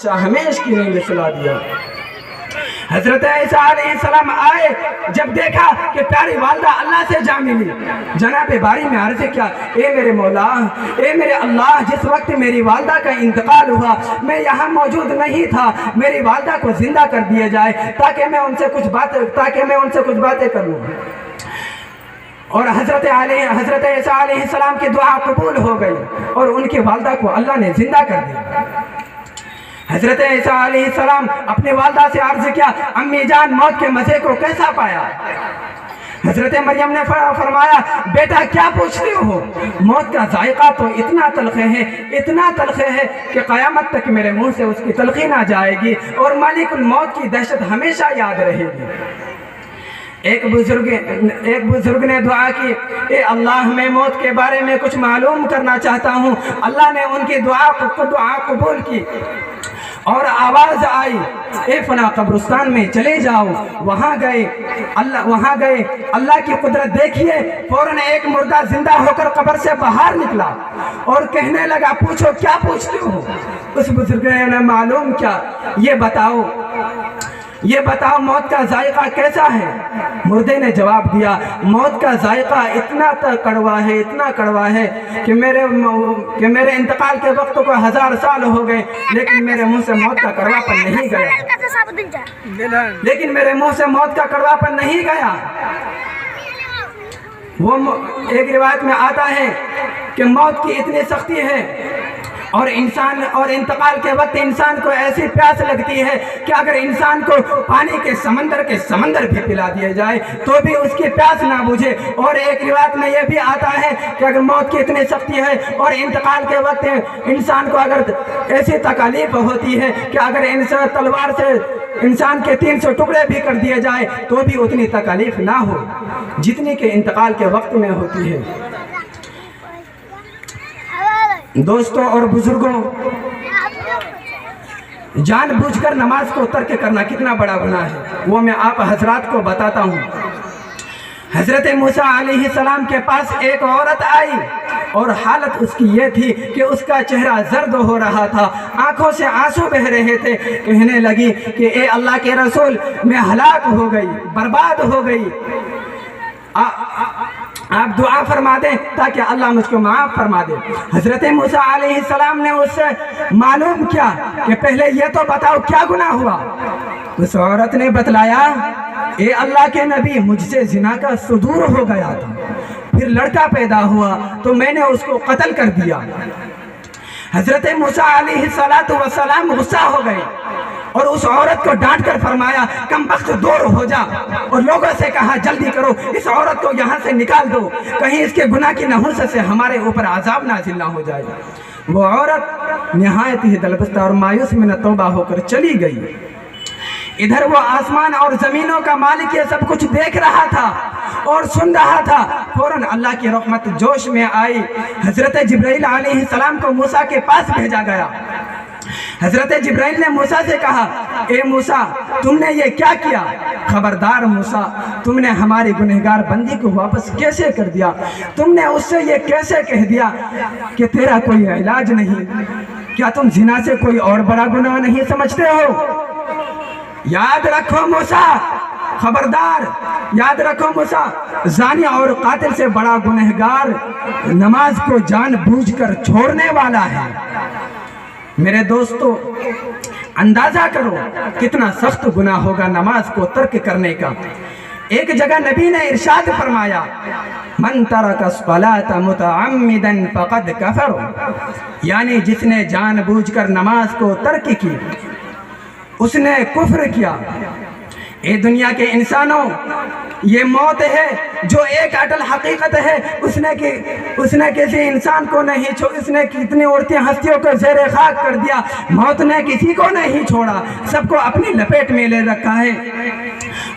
ہمیش کی نیند سلا دیا۔ حضرت عیسیٰ علیہ السلام آئے، جب دیکھا کہ پیاری والدہ اللہ سے جا ملی، جناب باری میں عرض کیا، اے میرے مولا، اے میرے اللہ، جس وقت میری والدہ کا انتقال ہوا میں یہاں موجود نہیں تھا، میری والدہ کو زندہ کر دیا جائے تاکہ میں ان سے کچھ باتیں کروں۔ اور حضرت عیسیٰ علیہ السلام کی دعا قبول ہو گئی اور ان کی والدہ کو اللہ نے زندہ کر دیا۔ حضرت عیسیٰ علیہ السلام اپنی والدہ سے عرض کیا، امی جان موت کے مزے کو کیسا پایا؟ حضرت مریم نے فرمایا، بیٹا کیا پوچھتے ہو؟ موت کا ذائقہ تو اتنا تلخ ہے کہ قیامت تک میرے منہ سے اس کی تلخی نہ جائے گی اور مالک الموت کی دہشت ہمیشہ یاد رہے گی۔ ایک بزرگ نے دعا کی، اے اللہ میں موت کے بارے میں کچھ معلوم کرنا چاہتا ہوں۔ اللہ نے ان کی دعا قبول کی اور آواز آئی، اے فلاں قبرستان میں چلے جاؤ۔ وہاں گئے، اللہ کی قدرت دیکھیے، فوراً ایک مردہ زندہ ہو کر قبر سے باہر نکلا اور کہنے لگا، پوچھو کیا پوچھتے ہو؟ اس بزرگ نے معلوم کیا، یہ بتاؤ موت کا ذائقہ کیسا ہے؟ مردے نے جواب دیا، موت کا ذائقہ اتنا کڑوا ہے کہ میرے انتقال کے وقت کو 1000 سال ہو گئے، لیکن میرے منہ سے موت کا کڑواپن نہیں گیا۔ ایک روایت میں آتا ہے کہ موت کی اتنی سختی ہے اور انتقال کے وقت انسان کو ایسی پیاس لگتی ہے کہ اگر انسان کو پانی کے سمندر بھی پلا دیا جائے تو بھی اس کی پیاس نہ بجھے۔ اور ایک روایت میں یہ بھی آتا ہے کہ اگر موت کی اتنی سختی ہے اور انتقال کے وقت انسان کو اگر ایسی تکالیف ہوتی ہے کہ اگر تلوار سے انسان کے 300 ٹکڑے بھی کر دیے جائے تو بھی اتنی تکالیف نہ ہو جتنی کہ انتقال کے وقت میں ہوتی ہے۔ دوستوں اور بزرگوں، جان بوجھ کر نماز کو ترک کرنا کتنا بڑا گناہ ہے، وہ میں آپ حضرات کو بتاتا ہوں۔ حضرت موسیٰ علیہ السلام کے پاس ایک عورت آئی اور حالت اس کی یہ تھی کہ اس کا چہرہ زرد ہو رہا تھا، آنکھوں سے آنسو بہہ رہے تھے۔ کہنے لگی کہ اے اللہ کے رسول، میں ہلاک ہو گئی، برباد ہو گئی، آپ دعا فرما دیں تاکہ اللہ مجھ کو معاف فرما دے۔ حضرت موسیٰ علیہ السلام نے اس سے معلوم کیا کہ پہلے یہ تو بتاؤ کیا گناہ ہوا؟ اس عورت نے بتلایا، اے اللہ کے نبی، مجھ سے زنا کا صدور ہو گیا تھا، پھر لڑکا پیدا ہوا تو میں نے اس کو قتل کر دیا۔ حضرت موسیٰ علیہ السلام غصہ ہو گئے اور اس عورت کو ڈانٹ کر فرمایا، کم بخت دور ہو جا، اور لوگوں سے کہا جلدی کرو، اس عورت کو یہاں سے نکال دو، کہیں اس کے گناہ کی نحوست سے ہمارے اوپر عذاب نازل نہ ہو جائے۔ وہ عورت نہایت ہی دلبستہ اور مایوس من توبہ ہو کر چلی گئی۔ ادھر وہ آسمان اور زمینوں کا مالک یہ سب کچھ دیکھ رہا تھا اور سن رہا تھا۔ فوراً اللہ کی رحمت جوش میں آئی، حضرت جبرائیل علیہ السلام کو موسیٰ کے پاس بھیجا گیا۔ حضرت جبرائیل نے موسیٰ سے کہا، اے موسیٰ، تم نے یہ کیا کیا؟ خبردار موسیٰ، تم نے ہماری گنہگار بندی کو واپس کیسے کر دیا؟ تم نے اس سے یہ کیسے کہہ دیا کہ تیرا کوئی علاج نہیں؟ کیا تم زنا سے کوئی اور بڑا گناہ نہیں سمجھتے ہو؟ یاد رکھو موسیٰ، خبردار، یاد رکھو موسیٰ، زانی اور قاتل سے بڑا گنہگار نماز کو جان بوجھ کر چھوڑنے والا ہے۔ میرے دوستو، اندازہ کرو کتنا سخت گناہ ہوگا نماز کو ترک کرنے کا۔ ایک جگہ نبی نے ارشاد فرمایا، من ترک الصلاة متعمدا فقد کفر، یعنی جس نے جان بوجھ کر نماز کو ترک کی اس نے کفر کیا۔ اے دنیا کے انسانوں، یہ موت ہے جو ایک اٹل حقیقت ہے، اس نے کسی انسان کو نہیں اس نے کتنی عورتیں ہستیوں کو زیر خاک کر دیا، موت نے کسی کو نہیں چھوڑا، سب کو اپنی لپیٹ میں لے رکھا ہے،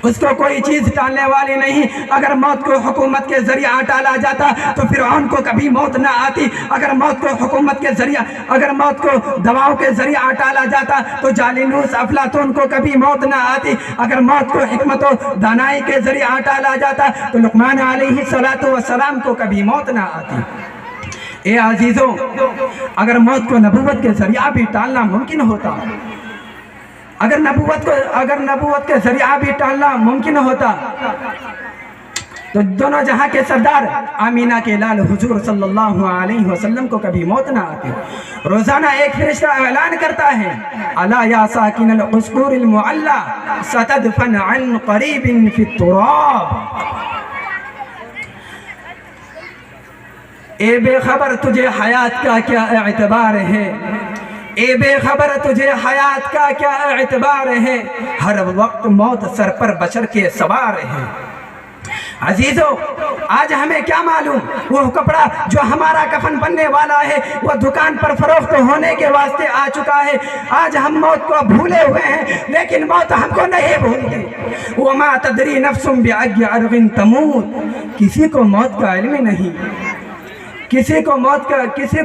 اس کو کوئی چیز ٹالنے والی نہیں۔ اگر موت کو حکومت کے ذریعہ ٹالا جاتا تو فرعون کو کبھی موت نہ آتی، اگر موت کو دواؤں کے ذریعہ ٹالا جاتا تو جالینوس افلاطون کو کبھی موت نہ آتی، اگر موت کو حکمت و دانائی کے ذریعہ ٹالا جاتا تو لقمان علیہ السلام کو کبھی موت نہ آتی۔ اے عزیزوں، اگر موت کو نبوت کے ذریعہ بھی ٹالنا ممکن ہوتا، اگر نبوت کے ذریعہ بھی ٹالنا ممکن ہوتا تو دونوں جہاں کے سردار آمینہ کے لال حضور صلی اللہ علیہ وسلم کو کبھی موت نہ آتی۔ روزانہ ایک فرشتہ اعلان کرتا ہے، الا یا ساکن القصور المعلی ستدفن عن قریب فی التراب۔ اے بے خبر تجھے حیات کا کیا اعتبار ہے، اے بے خبر تجھے حیات کا کیا اعتبار ہے، ہر وقت موت سر پر بشر کے سوار ہے۔ عزیزو، آج ہمیں کیا معلوم وہ کپڑا جو ہمارا کفن بننے والا ہے وہ دکان پر فروخت ہونے کے واسطے آ چکا ہے۔ آج ہم موت کو بھولے ہوئے ہیں لیکن موت ہم کو نہیں بھولتی۔ وَمَا تَدْرِي نَفْسٌ بِأَيِّ أَرْضٍ تَمُوتُ، کسی کو موت کا علم نہیں، کسی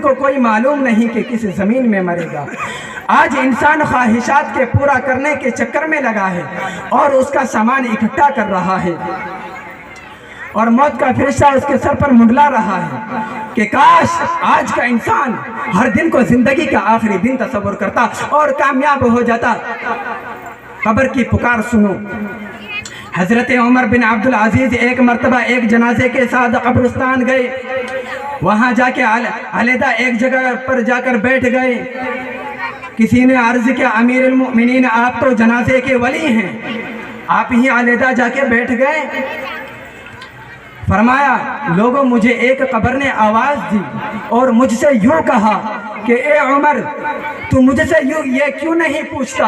کو کوئی معلوم نہیں کہ کس زمین میں مرے گا۔ آج انسان خواہشات کے پورا کرنے کے چکر میں لگا ہے اور اس کا سامان اکٹھا کر رہا ہے، اور موت کا فرشتہ اس کے سر پر منڈلا رہا ہے کہ کاش آج کا انسان ہر دن کو زندگی کا آخری دن تصور کرتا اور کامیاب ہو جاتا۔ قبر کی پکار سنو۔ حضرت عمر بن عبدالعزیز ایک مرتبہ ایک جنازے کے ساتھ قبرستان گئے، وہاں جا کے علیحدہ ایک جگہ پر جا کر بیٹھ گئے۔ کسی نے عرض کیا، امیر المؤمنین آپ تو جنازے کے ولی ہیں، آپ ہی علیحدہ جا کے بیٹھ گئے؟ فرمایا، لوگوں مجھے ایک قبر نے آواز دی اور مجھ سے یوں کہا کہ اے عمر تو مجھ سے یہ کیوں نہیں پوچھتا،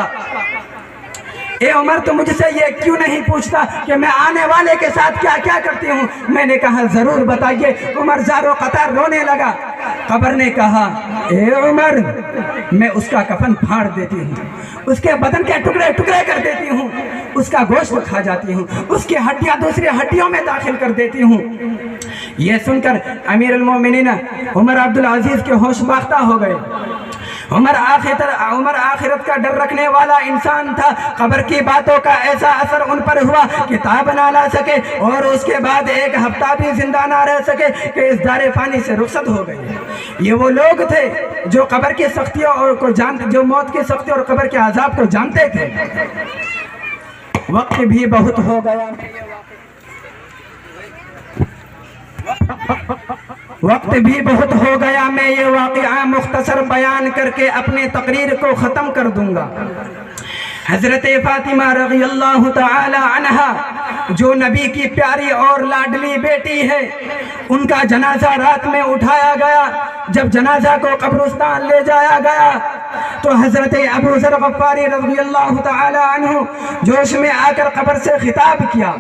اے عمر تو مجھ سے یہ کیوں نہیں پوچھتا کہ میں آنے والے کے ساتھ کیا کیا کرتی ہوں؟ میں نے کہا ضرور بتائیے۔ عمر زارو قطار رونے لگا۔ قبر نے کہا، اے عمر میں اس کا کفن پھاڑ دیتی ہوں، اس کے بدن کے ٹکڑے ٹکڑے کر دیتی ہوں، اس کا گوشت کھا جاتی ہوں، اس کی ہڈیاں دوسری ہڈیوں میں داخل کر دیتی ہوں۔ یہ سن کر امیر المومنین عمر عبدالعزیز کے ہوش باختہ ہو گئے۔ عمر آخرت کا ڈر رکھنے والا انسان تھا۔ قبر کی باتوں کا ایسا اثر ان پر ہوا کہ تاب نہ لا سکے اور اس کے بعد ایک ہفتہ بھی زندہ نہ رہ سکے کہ اس دار فانی سے رخصت ہو گئے۔ یہ وہ لوگ تھے جو قبر کی سختیوں اور جو موت کی سختی اور قبر کے عذاب کو جانتے تھے۔ وقت بھی بہت ہو گیا، میں یہ واقعہ مختصر بیان کر کے اپنے تقریر کو ختم کر دوں گا۔ حضرت فاطمہ رضی اللہ تعالی عنہا جو نبی کی پیاری اور لاڈلی بیٹی ہے، ان کا جنازہ رات میں اٹھایا گیا۔ جب جنازہ کو قبرستان لے جایا گیا تو حضرت ابو ذر غفاری رضی اللہ تعالی عنہ جوش میں آ کر قبر سے خطاب کیا،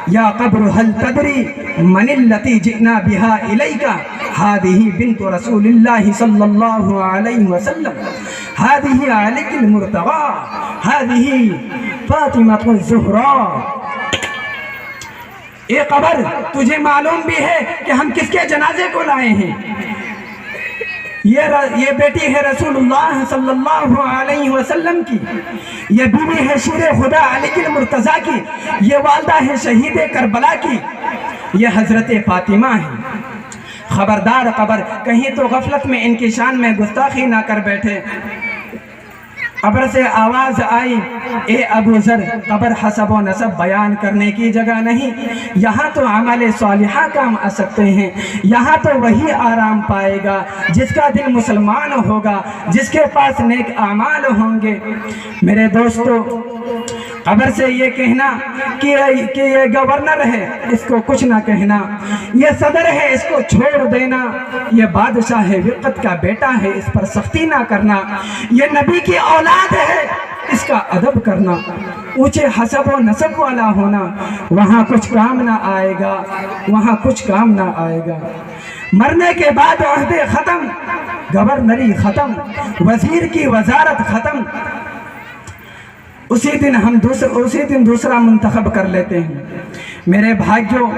یا قبر هل تدری من التي جئنا بها الیک، هذه بنت رسول اللہ صلی اللہ علیہ وسلم، هذه علیک المرتضی، هذه فاطمہ الزہراء۔ اے قبر، تجھے معلوم بھی ہے کہ ہم کس کے جنازے کو لائے ہیں؟ یہ بیٹی ہے رسول اللہ صلی اللہ علیہ وسلم کی، یہ بیوی ہے شیر خدا علی المرتضیٰ کی، یہ والدہ ہے شہید کربلا کی، یہ حضرت فاطمہ ہے۔ خبردار قبر، کہیں تو غفلت میں ان کی شان میں گستاخی نہ کر بیٹھے۔ قبر سے آواز آئی، اے ابو ذر، قبر حسب و نسب بیان کرنے کی جگہ نہیں، یہاں تو عمل صالحہ کام آ سکتے ہیں، یہاں تو وہی آرام پائے گا جس کا دل مسلمان ہوگا، جس کے پاس نیک اعمال ہوں گے۔ میرے دوستو، قبر سے یہ کہنا کہ یہ گورنر ہے، اس کو کچھ نہ کہنا، یہ صدر ہے، اس کو چھوڑ دینا، یہ بادشاہ ہے، وقت کا بیٹا ہے، اس پر سختی نہ کرنا، یہ نبی کی اولاد ہے، اس کا ادب کرنا، اونچے حسب و نسب والا ہونا، وہاں کچھ کام نہ آئے گا، وہاں کچھ کام نہ آئے گا۔ مرنے کے بعد عہدے ختم، گورنری ختم، وزیر کی وزارت ختم، اسی دن دوسرا منتخب کر لیتے ہیں۔ میرے بھائیوں،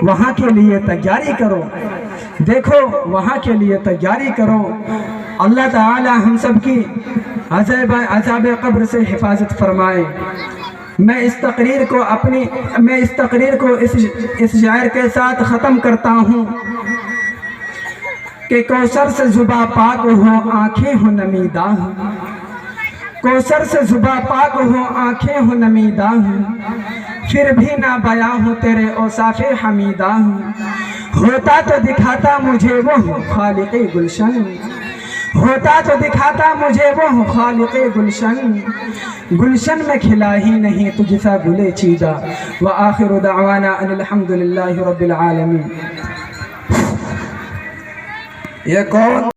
وہاں کے لیے تیاری کرو، دیکھو وہاں کے لیے تیاری کرو۔ اللہ تعالی ہم سب کی عذاب قبر سے حفاظت فرمائے۔ میں اس تقریر کو اس شاعر کے ساتھ ختم کرتا ہوں کہ کوثر سے زباں پاک ہو آنکھیں ہو نمیدہ کوثر سے زباں پاک ہو آنکھیں ہو نمیدہ پھر بھی نہ بیاں ہو تیرے اوصاف حمیدہ ہوتا تو دکھاتا مجھے وہ خالق گلشن ہوتا تو دکھاتا مجھے وہ خالق گلشن گلشن میں کھلا ہی نہیں تجھ سا گلے چیدہ وآخر دعوانا ان الحمدللہ رب العالمین۔ یہ کون